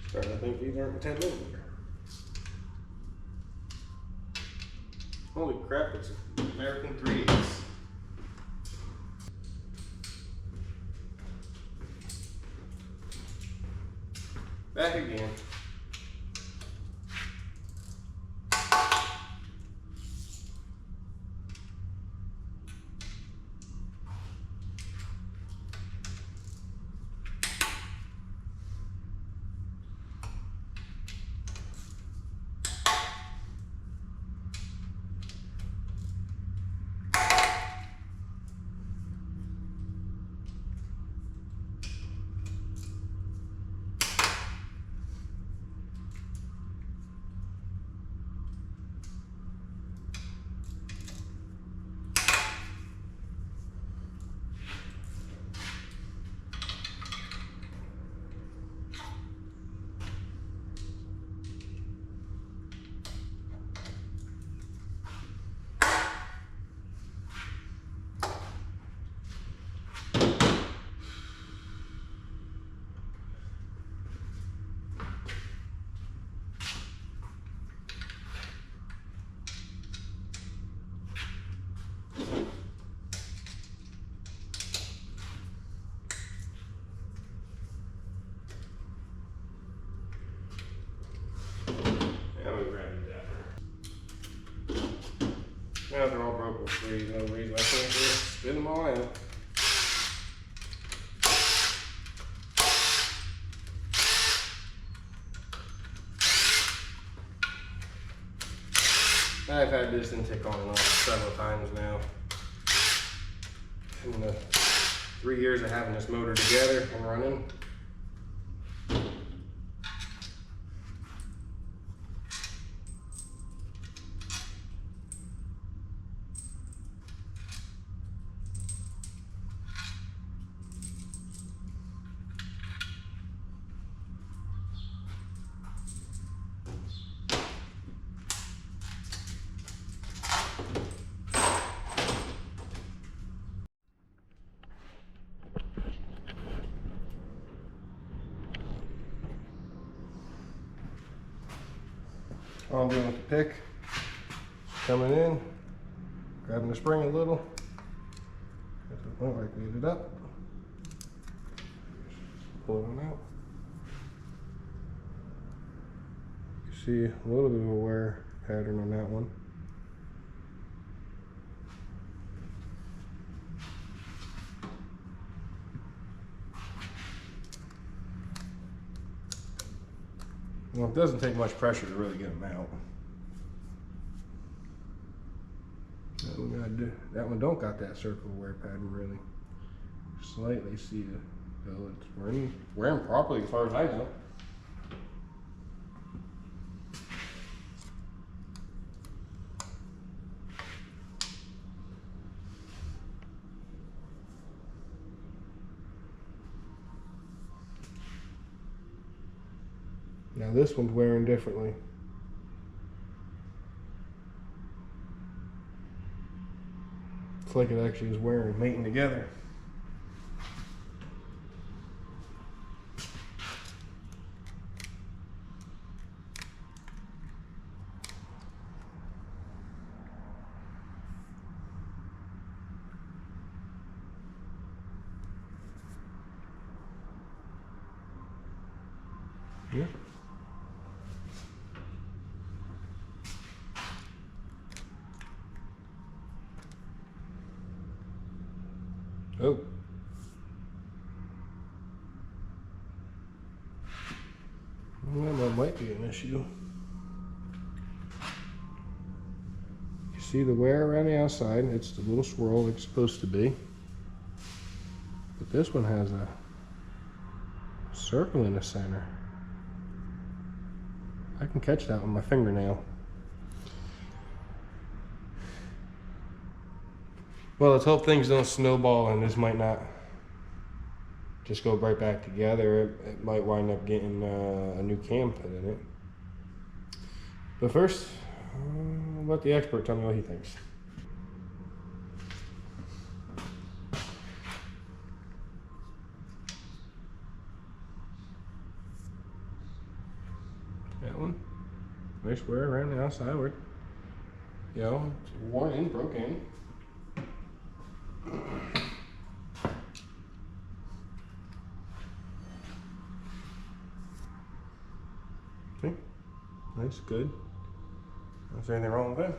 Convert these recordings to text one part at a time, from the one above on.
Starting to think these aren't 10 millimeter. Holy crap, it's American 3/8. Back again. Now they're all broken free, no reason I can't just spin them all out. I've had this intake on and off several times now. In the 3 years of having this motor together and running. All I'm doing with the pick, coming in, grabbing the spring a little, get to the point where I can get it up, pull it out. You see a little bit of a wear pattern on that one. Well, it doesn't take much pressure to really get them out. That one don't got that circle wear pattern really. Slightly see it, though it's wearing properly as far as I know. Now this one's wearing differently. It's like it actually is wearing, mating together. Yeah. Oh. Well, that might be an issue. You see the wear around the outside, it's the little swirl like it's supposed to be. But this one has a circle in the center. I can catch that with my fingernail. Well, let's hope things don't snowball and this might not just go right back together. It might wind up getting a new cam put in it. But first, I'll let the expert tell me what he thinks. nice wear around the outside where, you know, it's worn in, broke in. Okay, nice, good. Is there anything wrong with that?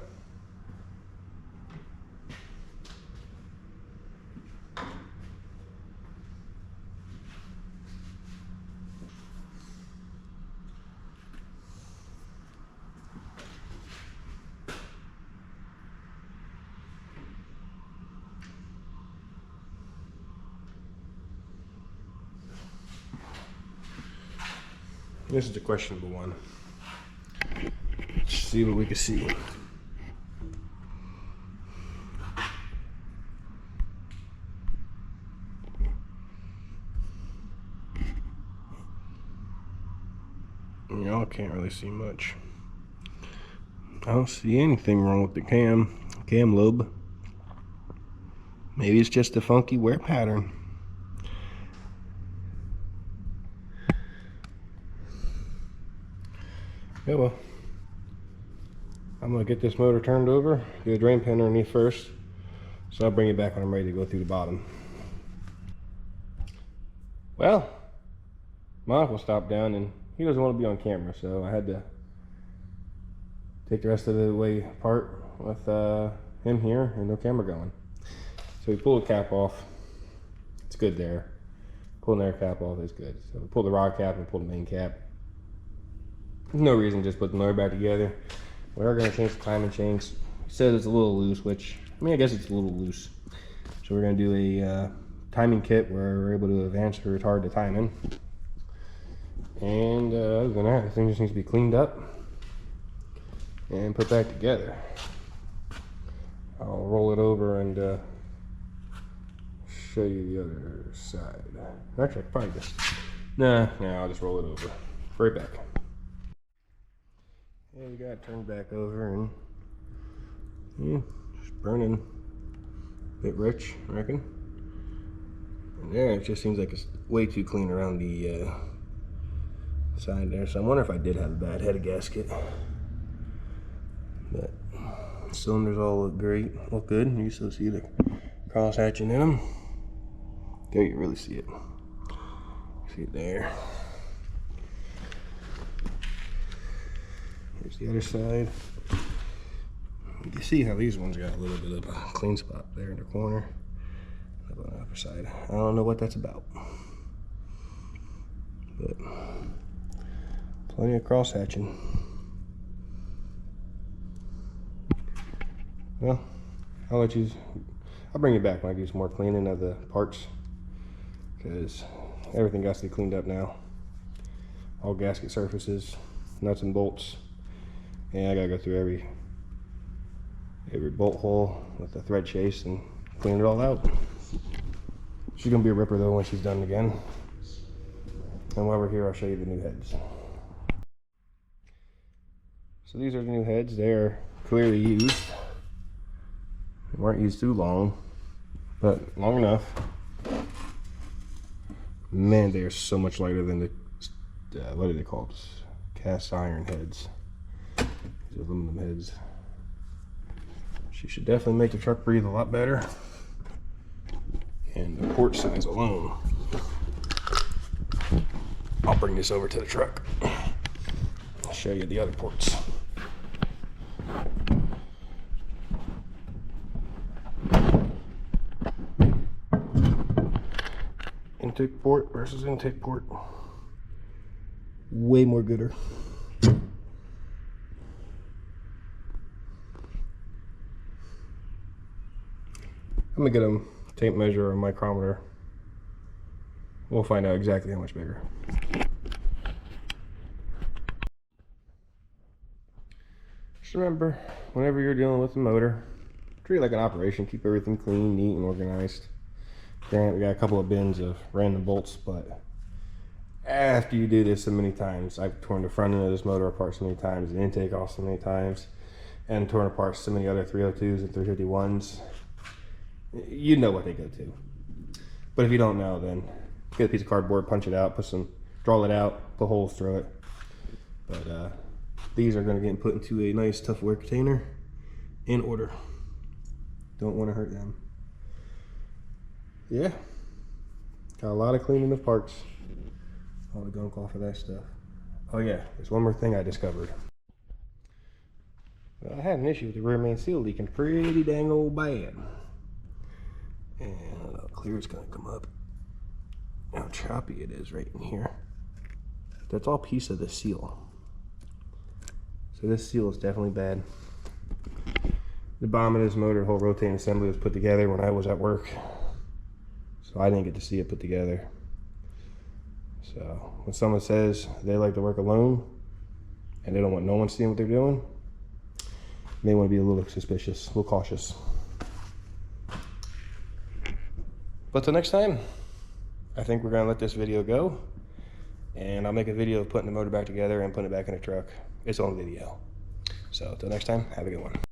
This is a questionable one. Let's see what we can see. Y'all can't really see much. I don't see anything wrong with the cam lobe. Maybe it's just a funky wear pattern. Yeah, well, I'm gonna get this motor turned over, get a drain pan underneath first, so I'll bring it back when I'm ready to go through the bottom. Well, my uncle stopped down and he doesn't want to be on camera, so I had to take the rest of the way apart with him here and no camera going. So we pulled the cap off. It's good there. Pulling the air cap off is good. So we pulled the rod cap and pulled the main cap. No reason, just put the motor back together. We are going to change the timing chains. He says it's a little loose, which, I mean, I guess it's a little loose. So we're going to do a timing kit where we're able to advance or retard the timing. And other than that, the thing just needs to be cleaned up and put back together. I'll roll it over and show you the other side. Actually, I could probably just, nah, I'll just roll it over. Right back. Yeah, we got it turned back over and yeah, just burning a bit rich, I reckon. And there, it just seems like it's way too clean around the side there. So I wonder if I did have a bad head of gasket. But cylinders all look great, look good. You still see the cross hatching in them. There you really see it. See it there. Here's the other side. You can see how these ones got a little bit of a clean spot there in the corner. How about on the upper side? I don't know what that's about. But plenty of cross hatching. Well, I'll bring it back when I do some more cleaning of the parts, because everything got to be cleaned up now. All gasket surfaces, nuts and bolts. And I gotta go through every bolt hole with the thread chase and clean it all out. She's gonna be a ripper though when she's done again. And while we're here, I'll show you the new heads. So these are the new heads. They're clearly used. They weren't used too long, but long enough. Man, they are so much lighter than the, what do they call it? Cast iron heads. These aluminum heads. She should definitely make the truck breathe a lot better. And the port size alone. I'll bring this over to the truck. I'll show you the other ports. Intake port versus intake port. Way more gooder. I'm gonna get a tape measure or a micrometer. We'll find out exactly how much bigger. Just remember, whenever you're dealing with the motor, treat it like an operation. Keep everything clean, neat, and organized. Granted, we got a couple of bins of random bolts, but after you do this so many times, I've torn the front end of this motor apart so many times, the intake off so many times, and torn apart so many other 302s and 351s. You know what they go to. But if you don't know, then get a piece of cardboard, punch it out, draw it out, put holes through it. But These are going to get put into a nice Tupperware container in order. Don't want to hurt them. Yeah, got a lot of cleaning of parts. All the gunk off of that stuff. Oh yeah, there's one more thing I discovered. Well, I had an issue with the rear main seal leaking pretty dang old bad. And clear is going to come up. How choppy it is right in here. That's all piece of the seal. So this seal is definitely bad. The bottom of this motor, whole rotating assembly was put together when I was at work. So I didn't get to see it put together. So when someone says they like to work alone and they don't want no one seeing what they're doing, you may want to be a little suspicious, a little cautious. But till next time, I think we're gonna let this video go, and I'll make a video of putting the motor back together and putting it back in the truck. It's on video. So till next time, have a good one.